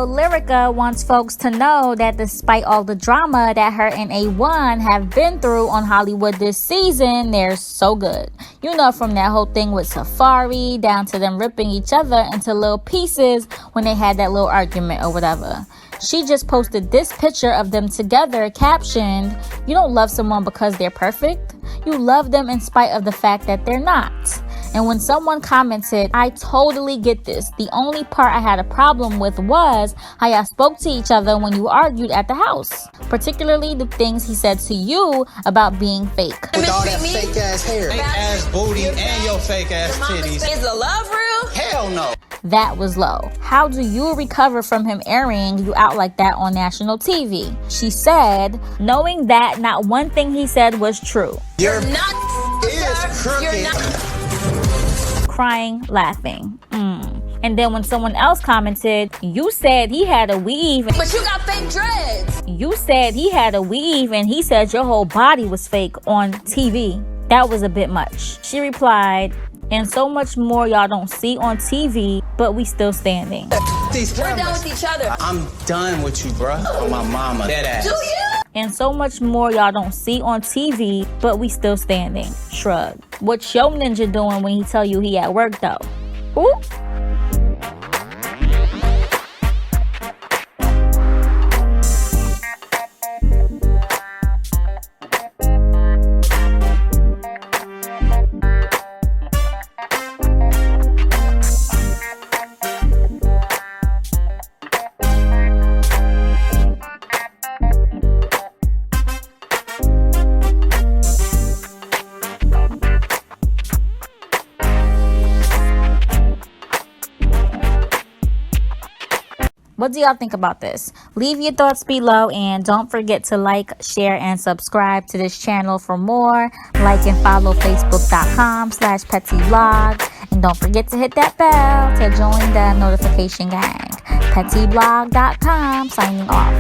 So Lyrica wants folks to know that despite all the drama that her and A1 have been through on Hollywood this season, they're so good. You know, from that whole thing with Safaree down to them ripping each other into little pieces when they had that little argument or whatever. She just posted this picture of them together captioned, "You don't love someone because they're perfect. You love them in spite of the fact that they're not." And when someone commented, "I totally get this. The only part I had a problem with was how y'all spoke to each other when you argued at the house. Particularly the things he said to you about being fake." With all that fake ass hair. Fake ass booty and your fake ass titties. Is the love real? Hell no. That was low. How do you recover from him airing you out like that on national TV? She said, knowing that not one thing he said was true. You're not is crooked. You're not. Crying, laughing. And then when someone else commented, "You said he had a weave. But you got fake dreads." You said he had a weave and he said your whole body was fake on TV. That was a bit much." She replied, "And so much more y'all don't see on TV, but we still standing." We're done with each other. I'm done with you, bruh. On my mama. Dead ass. Do you? "And so much more y'all don't see on TV, but we still standing." Shrug. What's your ninja doing when he tell you he at work though? Ooh. What do y'all think about this? Leave your thoughts below and don't forget to like, share, and subscribe to this channel for more. Like and follow facebook.com/PettyVlogs. And don't forget to hit that bell to join the notification gang. PettyVlog.com signing off.